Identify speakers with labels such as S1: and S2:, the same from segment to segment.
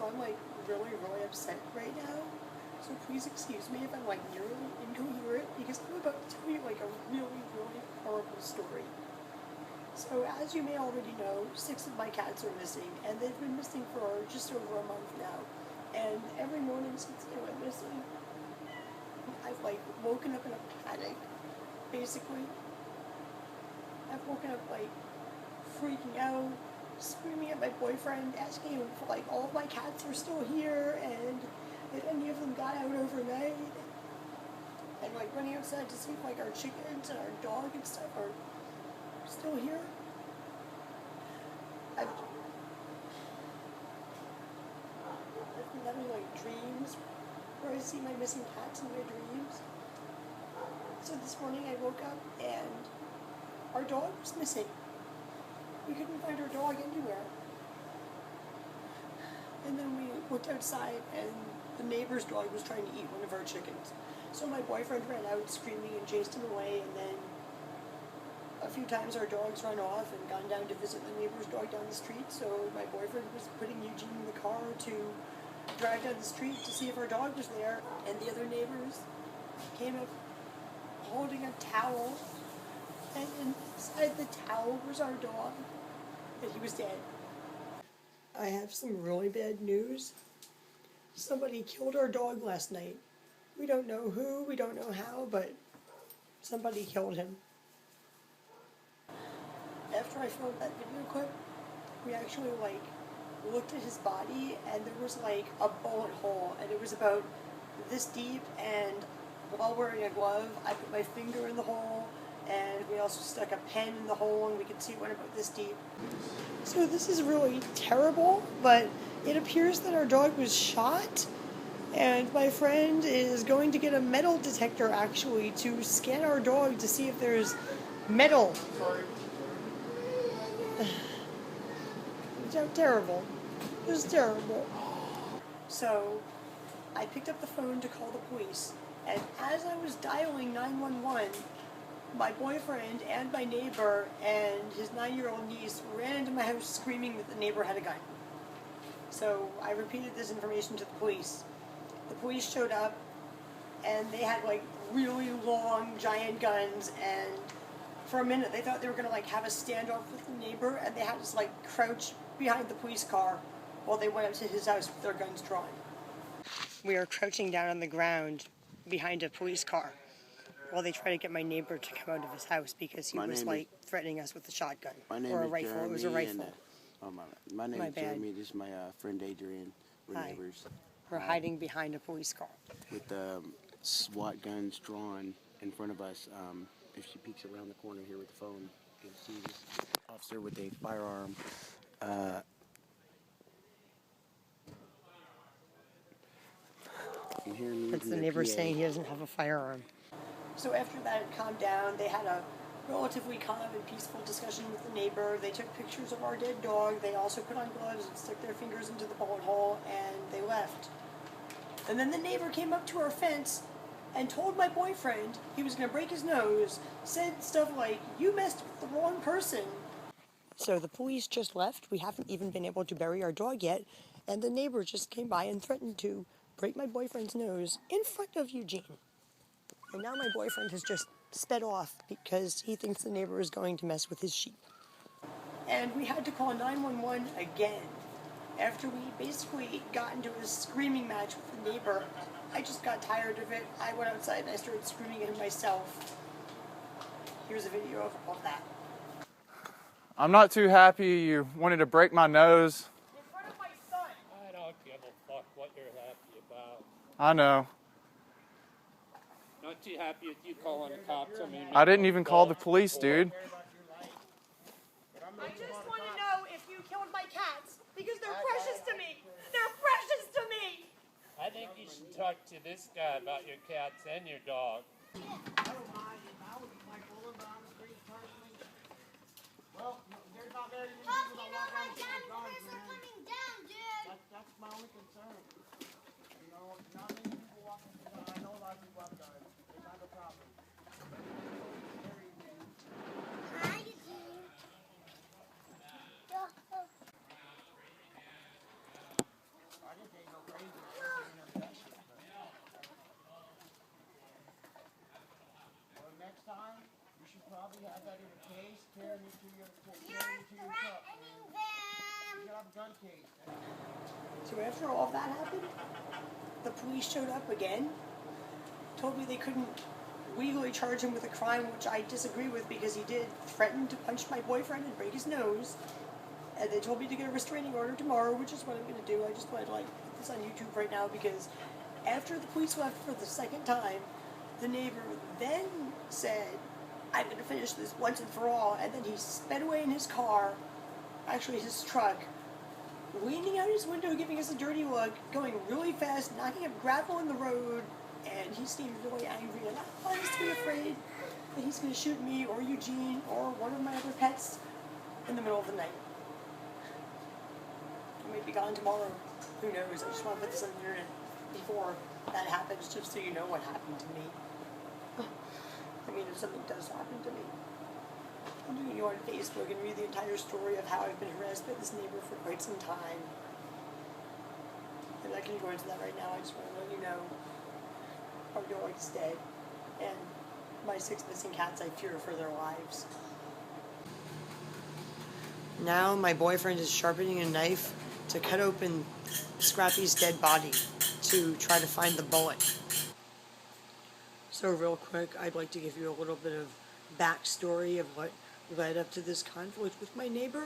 S1: so I'm like really upset right now. So please excuse me if I'm like nearly incoherent, because I'm about to tell you like a really horrible story. So as you may already know, 6 of my cats are missing, and they've been missing for just over a month now. And every morning since they went missing, I've like woken up in a panic, basically. I've woken up like freaking out, screaming at my boyfriend, asking him if like all of my cats are still here and if any of them got out overnight, and like running outside to see if like our chickens and our dog and stuff are still here. I've been having like dreams where I see my missing cats in my dreams. So this morning I woke up and our dog was missing. We couldn't find our dog anywhere. And then we looked outside and the neighbor's dog was trying to eat one of our chickens. So my boyfriend ran out screaming and chased him away, and then a few times our dogs run off and gone down to visit the neighbor's dog down the street. So my boyfriend was putting Eugene in the car to drive down the street to see if our dog was there. And the other neighbors came up holding a towel, and inside the towel was our dog, and he was dead. I have some really bad news. Somebody killed our dog last night. We don't know who, we don't know how, but somebody killed him. After I filmed that video clip, we actually like looked at his body, and there was like a bullet hole, and it was about this deep, and while wearing a glove, I put my finger in the hole, and we also stuck a pen in the hole, and we could see it went about this deep. So this is really terrible, but it appears that our dog was shot, and my friend is going to get a metal detector actually to scan our dog to see if there's metal. So terrible. It was terrible. So I picked up the phone to call the police, and as I was dialing 911, my boyfriend and my neighbor and his 9-year-old niece ran into my house screaming that the neighbor had a gun. So I repeated this information to the police. The police showed up, and they had like really long, giant guns, and for a minute they thought they were going to like have a standoff with the neighbor, and they had us like crouch behind the police car while they went up to his house with their guns drawn. We are crouching down on the ground behind a police car while they try to get my neighbor to come out of his house because he was like threatening us with a shotgun or a rifle. Jeremy, it was a rifle.
S2: My name is Jeremy. This is my friend Adrienne. We're neighbors.
S1: We're hiding behind a police car
S2: with SWAT guns drawn in front of us. If she peeks around the corner here with the phone, you'll see this officer with a firearm.
S1: That's the neighbor saying he doesn't have a firearm. So after that had calmed down, they had a relatively calm and peaceful discussion with the neighbor. They took pictures of our dead dog. They also put on gloves and stuck their fingers into the bullet hole, and they left. And then the neighbor came up to our fence and told my boyfriend he was going to break his nose, said stuff like, "You messed with the wrong person." So the police just left. We haven't even been able to bury our dog yet, and the neighbor just came by and threatened to break my boyfriend's nose in front of Eugene. And now my boyfriend has just sped off because he thinks the neighbor is going to mess with his sheep. And we had to call 911 again. After we basically got into a screaming match with the neighbor, I just got tired of it. I went outside and I started screaming at him myself. Here's a video of all that.
S3: I'm not too happy you wanted to break my nose.
S1: In front of my son.
S4: I don't give a fuck what you're happy about.
S3: I know.
S4: Not too happy with you calling the cops.
S3: I didn't even call the police, dude.
S1: I just want to know if you killed my cats, because they're precious to me. They're precious to me.
S4: I think you should talk to this guy about your cats and your dog.
S5: I don't mind if I was like rolling down the street personally. Well, there's not very many people that walk down the street with dogs, man.
S6: Coming down, dude.
S5: That's my only concern. You know, not many people walk with dogs. I know a lot of people have dogs. It's not a problem.
S6: Hi, dude.
S5: gun case.
S1: So after all of that happened, the police showed up again, told me they couldn't legally charge him with a crime, which I disagree with because he did threaten to punch my boyfriend and break his nose. And they told me to get a restraining order tomorrow, which is what I'm going to do. I just wanted to put this on YouTube right now because after the police left for the second time, the neighbor then said, I'm going to finish this once and for all. And then he sped away in his car, actually his truck, leaning out his window, giving us a dirty look, going really fast, knocking up gravel in the road, and he seemed really angry. And I'm honestly afraid that he's going to shoot me or Eugene or one of my other pets in the middle of the night. I may be gone tomorrow. Who knows? I just want to put this on the internet before that happens, just so you know what happened to me. I mean, if something does happen to me. I'm doing you on Facebook and read the entire story of how I've been harassed by this neighbor for quite some time. I'm not going to go into that right now. I just want to let you know our dog is dead, and my 6 missing cats, I fear for their lives. Now my boyfriend is sharpening a knife to cut open Scrappy's dead body to try to find the bullet. So real quick, I'd like to give you a little bit of backstory of what led up to this conflict with my neighbor.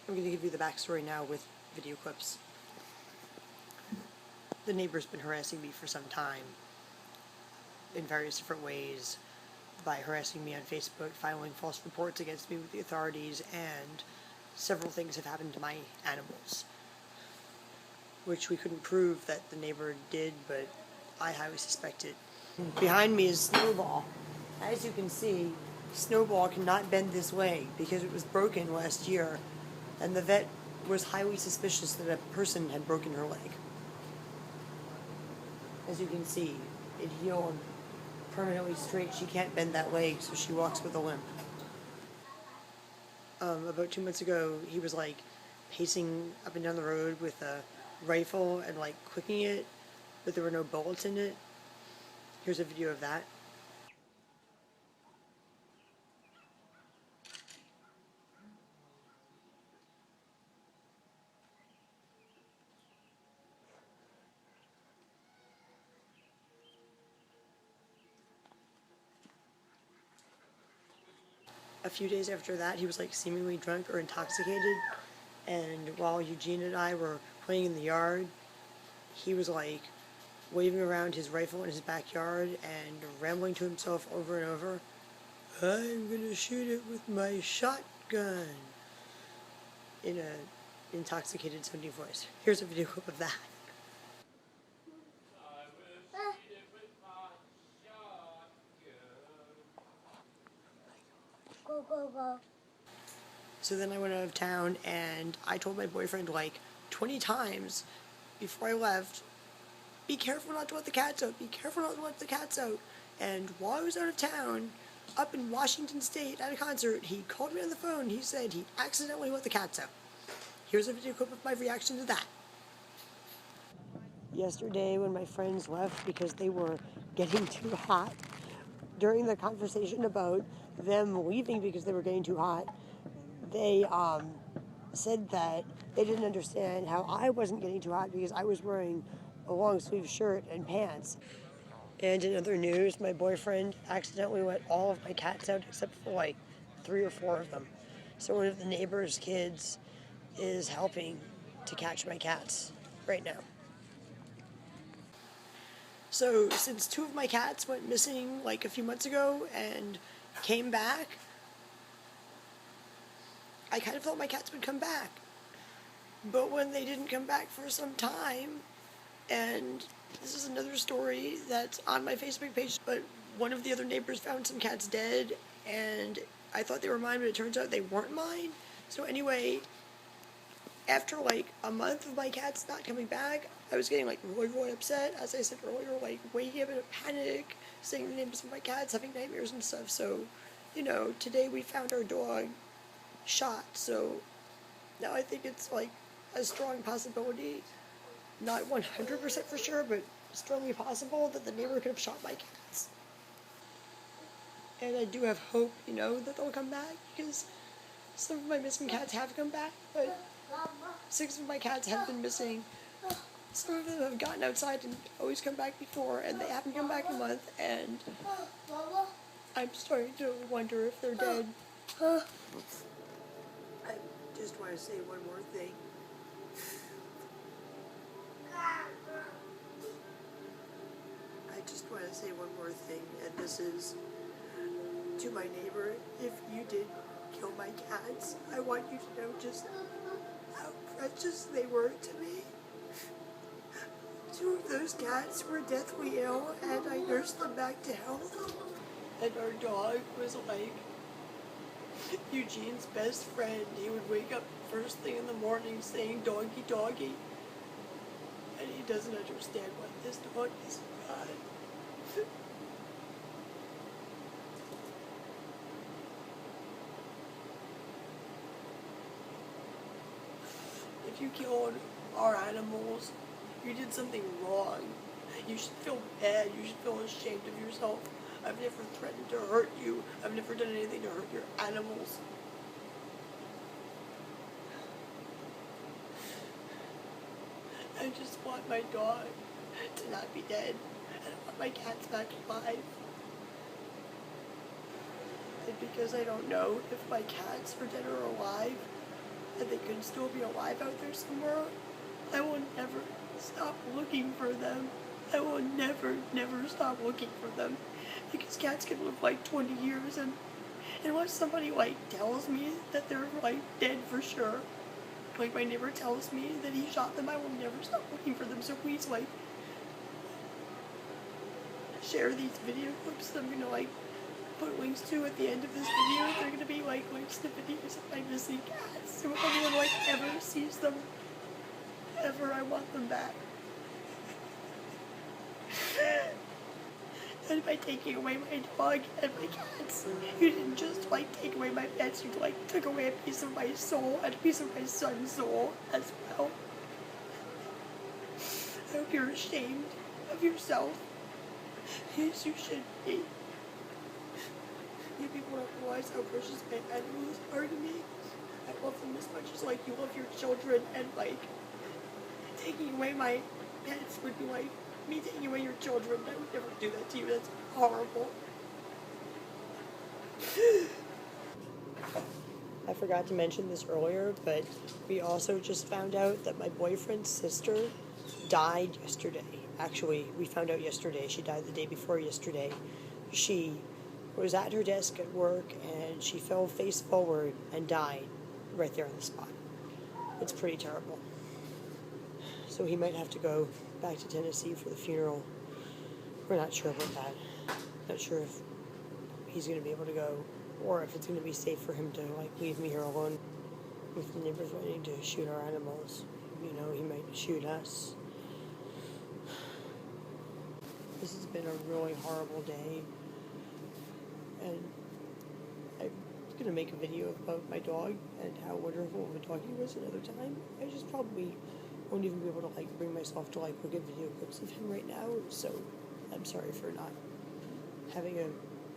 S1: I'm going to give you the backstory now with video clips. The neighbor's been harassing me for some time in various different ways by harassing me on Facebook, filing false reports against me with the authorities, and several things have happened to my animals, which we couldn't prove that the neighbor did, but I highly suspect it. Behind me is Snowball. As you can see, Snowball cannot bend this way because it was broken last year, and the vet was highly suspicious that a person had broken her leg. As you can see, it healed permanently straight. She can't bend that leg, so she walks with a limp. About 2 months ago, he was like pacing up and down the road with a rifle and like clicking it, but there were no bullets in it. Here's a video of that. A few days after that, he was like seemingly drunk or intoxicated, and while Eugene and I were playing in the yard, he was like waving around his rifle in his backyard and rambling to himself over and over, I'm gonna shoot it with my shotgun, in an intoxicated sounding voice. Here's a video clip of that.
S6: Go, go, go.
S1: So then I went out of town and I told my boyfriend like 20 times before I left, be careful not to let the cats out, be careful not to let the cats out. And while I was out of town, up in Washington State at a concert, he called me on the phone. He said he accidentally let the cats out. Here's a video clip of my reaction to that. Yesterday when my friends left because they were getting too hot, during the conversation about them leaving because they were getting too hot, they said that they didn't understand how I wasn't getting too hot because I was wearing a long sleeve shirt and pants. And in other news, my boyfriend accidentally let all of my cats out except for like 3 or 4 of them. So one of the neighbor's kids is helping to catch my cats right now. So since 2 of my cats went missing like a few months ago and came back, I kind of thought my cats would come back. But when they didn't come back for some time, and this is another story that's on my Facebook page, but one of the other neighbors found some cats dead, and I thought they were mine, but it turns out they weren't mine. So anyway, after like a month of my cats not coming back, I was getting like really, really upset. As I said earlier, like waking up in a panic, saying the names of my cats, having nightmares and stuff. So, you know, today we found our dog shot. So now I think it's like a strong possibility, not 100% for sure, but strongly possible that the neighbor could have shot my cats. And I do have hope, you know, that they'll come back because some of my missing cats have come back, but 6 of my cats have been missing. Some of them have gotten outside and always come back before, and they haven't come back in a month, and I'm starting to wonder if they're dead. I just want to say one more thing. I just want to say one more thing, and this is to my neighbor. If you did kill my cats, I want you to know just how precious they were to me. 2 of those cats were deathly ill, and I nursed them back to health. And our dog was like Eugene's best friend. He would wake up first thing in the morning saying doggy doggy. And he doesn't understand why this dog is bad. If you killed our animals, you did something wrong. You should feel bad. You should feel ashamed of yourself. I've never threatened to hurt you. I've never done anything to hurt your animals. I just want my dog to not be dead. And I want my cats back alive. And because I don't know if my cats are dead or alive, and they could still be alive out there somewhere, I will never stop looking for them. I will never stop looking for them. Because cats can live like 20 years, and unless somebody like tells me that they're like dead for sure, like my neighbor tells me that he shot them, I will never stop looking for them. So please, like, share these video clips that I'm gonna like put links to at the end of this video. They're gonna be like links to videos of my missing cats. So if anyone like ever sees them, ever, I want them back. And by taking away my dog and my cats, you didn't just like take away my pets, you like took away a piece of my soul and a piece of my son's soul as well. I hope you're ashamed of yourself. Yes, you should be. You people don't realize how precious my animals are to me. I love them as much as like you love your children, and like taking away my pets would be like me taking away your children. I would never do that to you. That's horrible. I forgot to mention this earlier, but we also just found out that my boyfriend's sister died yesterday. Actually, we found out yesterday. She died the day before yesterday. She was at her desk at work, and she fell face forward and died right there on the spot. It's pretty terrible. So he might have to go back to Tennessee for the funeral. We're not sure about that. Not sure if he's going to be able to go, or if it's going to be safe for him to like leave me here alone. If the neighbor's wanting to shoot our animals, you know, he might shoot us. This has been a really horrible day, and I'm going to make a video about my dog and how wonderful of a dog he was another time. I just probably won't even be able to like bring myself to like look at video clips of him right now, so I'm sorry for not having an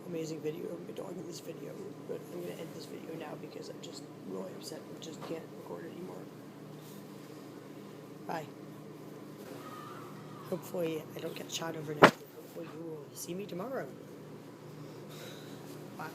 S1: amazing video of my dog in this video, but I'm going to end this video now because I'm just really upset and just can't record anymore. Bye. Hopefully I don't get shot overnight. Hopefully you will see me tomorrow. Wow.